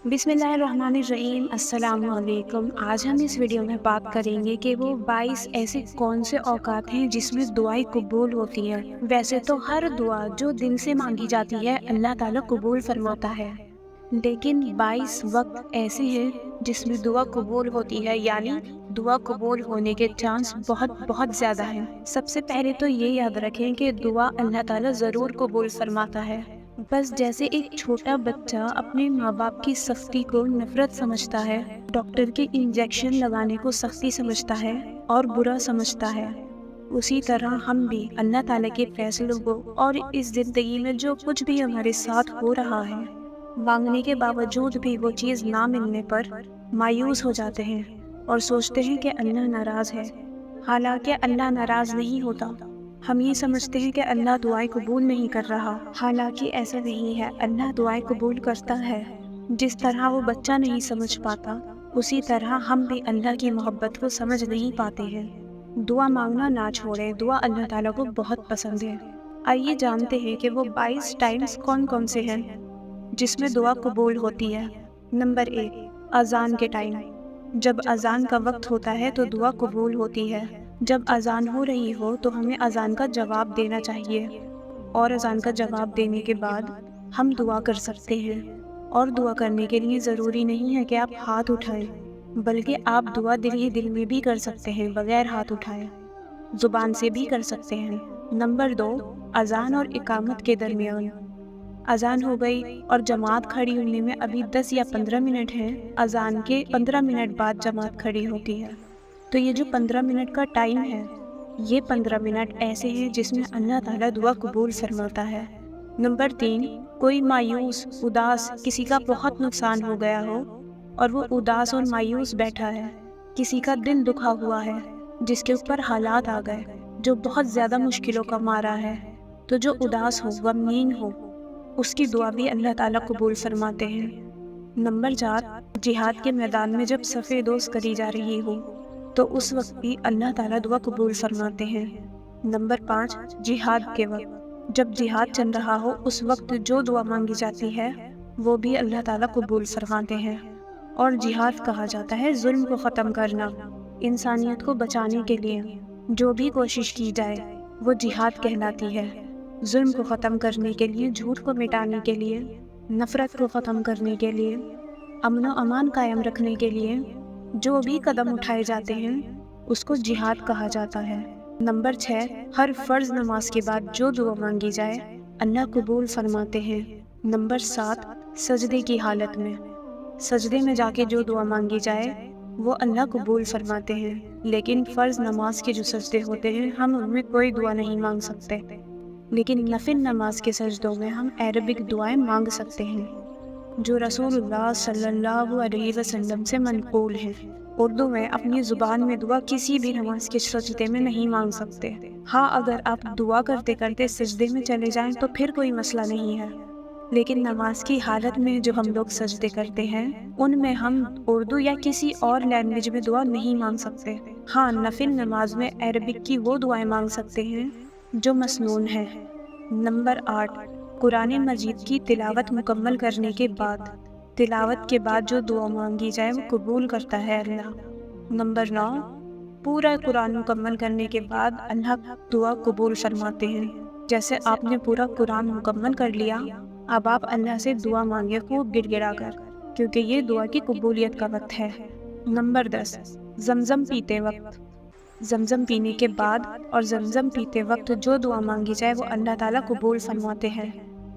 बिस्मिल्लाहिर्रहमानिर्रहीम। अस्सलाम वालेकुम। आज हम इस वीडियो में बात करेंगे कि वो 22 ऐसे कौन से औकात हैं जिसमें दुआएं कबूल होती हैं। वैसे तो हर दुआ जो दिल से मांगी जाती है अल्लाह ताला कबूल फरमाता है, लेकिन 22 वक्त ऐसे हैं जिसमें दुआ कबूल होती है, यानी दुआ कबूल होने के चांस बहुत बहुत ज़्यादा हैं। सबसे पहले तो ये याद रखें कि दुआ अल्लाह ताला ज़रूर कबूल फरमाता है। बस जैसे एक छोटा बच्चा अपने माँ बाप की सख्ती को नफरत समझता है, डॉक्टर के इंजेक्शन लगाने को सख्ती समझता है और बुरा समझता है, उसी तरह हम भी अल्लाह ताला के फैसलों को और इस जिंदगी में जो कुछ भी हमारे साथ हो रहा है, मांगने के बावजूद भी वो चीज़ ना मिलने पर मायूस हो जाते हैं और सोचते हैं कि अल्लाह नाराज़ है। हालांकि अल्लाह नाराज़ नहीं होता। हम ये समझते हैं कि अल्लाह दुआएं कबूल नहीं कर रहा, हालांकि ऐसा नहीं है। अल्लाह दुआएं कबूल करता है। जिस तरह वो बच्चा नहीं समझ पाता, उसी तरह हम भी अल्लाह की मोहब्बत को समझ नहीं पाते हैं। दुआ मांगना ना छोड़ें, दुआ अल्लाह ताला को बहुत पसंद है। आइए जानते हैं कि वो 22 टाइम्स कौन कौन से हैं जिसमें दुआ कबूल होती है। नंबर 1, अजान के टाइम। जब अजान का वक्त होता है तो दुआ कबूल होती है। जब अजान हो रही हो तो हमें अजान का जवाब देना चाहिए, और अजान का जवाब देने के बाद हम दुआ कर सकते हैं। और दुआ करने के लिए ज़रूरी नहीं है कि आप हाथ उठाएं, बल्कि आप दुआ दिल ही दिल में भी कर सकते हैं, बगैर हाथ उठाए, ज़ुबान से भी कर सकते हैं। नंबर 2, अजान और इकामत के दरमियान। अजान हो गई और जमात खड़ी होने में अभी 10 या 15 मिनट हैं। अजान के 15 मिनट बाद जमात खड़ी होती है, तो ये जो 15 मिनट का टाइम है, ये 15 मिनट ऐसे हैं जिसमें अल्लाह ताला दुआ कबूल फरमाता है। नंबर 3, कोई मायूस उदास, किसी का बहुत नुकसान हो गया हो और वो उदास और मायूस बैठा है, किसी का दिल दुखा हुआ है, जिसके ऊपर हालात आ गए जो बहुत ज़्यादा मुश्किलों का मारा है, तो जो उदास हो, गमगीन हो, उसकी दुआ भी अल्लाह ताला कबूल फरमाते हैं। नंबर 4, जिहाद के मैदान में जब सफ़े दोस्त करी जा रही हो, तो उस वक्त भी अल्लाह ताला दुआ कबूल फरमाते हैं। नंबर 5, जिहाद के वक्त जब जिहाद चल रहा हो, उस वक्त जो दुआ मांगी जाती है वो भी अल्लाह ताला कबूल फरमाते हैं। और जिहाद कहा जाता है जुल्म को ख़त्म करना, इंसानियत को बचाने के लिए जो भी कोशिश की जाए वो जिहाद कहलाती है। जुल्म को ख़त्म करने के लिए, झूठ को मिटाने के लिए, नफ़रत को ख़त्म करने के लिए, अमन व अमान कायम रखने के लिए जो भी कदम उठाए जाते हैं उसको जिहाद कहा जाता है। नंबर 6, हर फ़र्ज़ नमाज के बाद जो दुआ मांगी जाए अल्लाह कबूल फरमाते हैं। नंबर 7, सजदे की हालत में, सजदे में जाके जो दुआ मांगी जाए वो अल्लाह कबूल फरमाते हैं। लेकिन फ़र्ज़ नमाज के जो सजदे होते हैं, हम उनमें कोई दुआ नहीं मांग सकते, लेकिन नफिल नमाज के सजदों में हम अरबिक दुआएं मांग सकते हैं जो रसूलुल्लाह सल्लल्लाहु अलैहि वसल्लम से मनक़ूल है। उर्दू में अपनी ज़ुबान में दुआ किसी भी नमाज के सजदे में नहीं मांग सकते। हाँ, अगर आप दुआ करते करते सजदे में चले जाएं तो फिर कोई मसला नहीं है, लेकिन नमाज की हालत में जो हम लोग सजदे करते हैं उनमें हम उर्दू या किसी और लैंग्वेज में दुआ नहीं मांग सकते। हाँ, नफिल नमाज में अरबिक की वो दुआएं मांग सकते हैं जो मसनून है। नंबर 8, कुरान मजीद की तिलावत मुकम्मल करने के बाद, तिलावत के बाद जो दुआ मांगी जाए वो कबूल करता है अल्लाह। नंबर 9, पूरा कुरान मुकम्मल करने के बाद अल्लाह दुआ कबूल फरमाते हैं। जैसे आपने पूरा कुरान मुकम्मल कर लिया, अब आप अल्लाह से दुआ मांगे खूब गिड़गिड़ा कर, क्योंकि ये दुआ की कबूलियत का वक्त है। नंबर 10, जमजम पीते वक्त, जमजम पीने के बाद और जमजम पीते वक्त जो दुआ मांगी जाए वो अल्लाह ताला कबूल फरमाते हैं।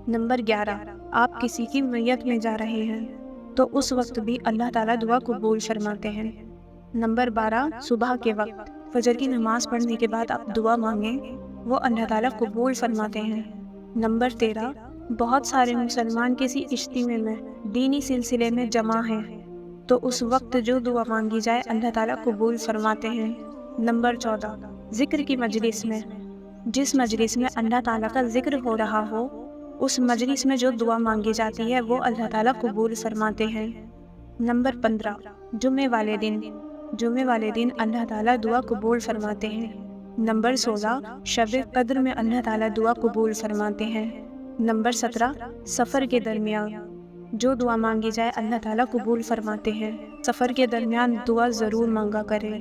नंबर 11, आप किसी की मैयत में जा रहे हैं तो उस वक्त भी अल्लाह ताला दुआ कबूल फरमाते हैं। नंबर 12, सुबह के वक्त फजर की नमाज पढ़ने के बाद आप दुआ मांगें, वो अल्लाह ताला कबूल फरमाते हैं। नंबर 13, बहुत सारे मुसलमान किसी इज्तिमा में, दीनी सिलसिले में जमा हैं, तो उस वक्त जो दुआ मांगी जाए अल्लाह ताला कबूल फरमाते हैं। नंबर 14, ज़िक्र की मजलिस में, जिस मजलिस में अल्लाह ताला का ज़िक्र हो रहा हो, उस मजलिस में जो दुआ मांगी जाती है वो अल्लाह ताला कबूल फरमाते हैं। नंबर 15, जुम्मे वाले दिन, जुम्मे वाले दिन अल्लाह ताला दुआ कबूल फरमाते हैं। नंबर 16, शब कद्र में अल्लाह ताला दुआ कबूल फरमाते हैं। नंबर 17, सफ़र के दरमियान, جو دعا مانگی جائے اللہ تعالیٰ قبول فرماتے ہیں۔ سفر کے درمیان دعا ضرور مانگا کریں۔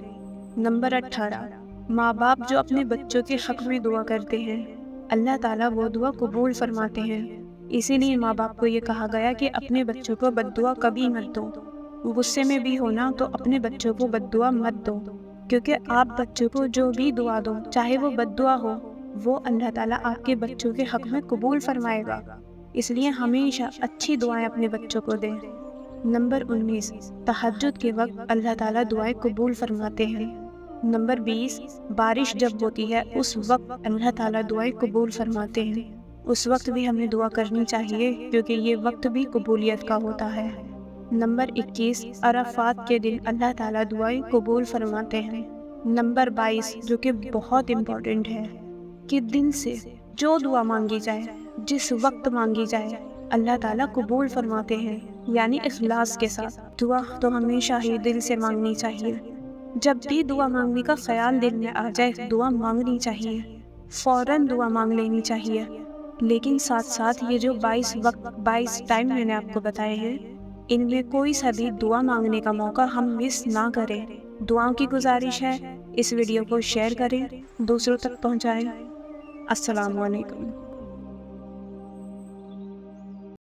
نمبر 18، ماں باپ جو اپنے بچوں کے حق میں دعا کرتے ہیں اللہ تعالیٰ وہ دعا قبول فرماتے ہیں۔ اسی لیے ماں باپ کو یہ کہا گیا کہ اپنے بچوں کو بد دعا کبھی مت دو۔ غصے میں بھی ہونا تو اپنے بچوں کو بد دعا مت دو، کیونکہ آپ بچوں کو جو بھی دعا دو چاہے وہ بد دعا ہو وہ اللہ تعالیٰ آپ کے بچوں کے حق میں قبول فرمائے گا۔ اس لیے ہمیشہ اچھی دعائیں اپنے بچوں کو دیں۔ نمبر 19، تہجد کے وقت اللہ تعالیٰ دعائیں قبول فرماتے ہیں۔ نمبر 20، بارش جب ہوتی ہے اس وقت اللہ تعالیٰ دعائیں قبول فرماتے ہیں۔ اس وقت بھی ہمیں دعا کرنی چاہیے کیونکہ یہ وقت بھی قبولیت کا ہوتا ہے۔ نمبر 21، عرفات کے دن اللہ تعالیٰ دعائیں قبول فرماتے ہیں۔ نمبر 22 جو کہ بہت امپورٹنٹ ہے کہ دل سے جو دعا مانگی جائے جس وقت مانگی جائے اللہ تعالیٰ قبول فرماتے ہیں، یعنی اخلاص کے ساتھ۔ دعا تو ہمیشہ ہی دل سے مانگنی چاہیے۔ جب بھی دعا مانگنے کا خیال دل میں آ جائے دعا مانگنی چاہیے، فوراً دعا مانگ لینی چاہیے۔ لیکن ساتھ ساتھ یہ جو 22 ٹائم میں نے آپ کو بتائے ہیں ان میں کوئی سا بھی دعا مانگنے کا موقع ہم مس نہ کریں۔ دعاؤں کی گزارش ہے اس ویڈیو کو شیئر کریں، دوسروں تک پہنچائیں۔ السلام علیکم۔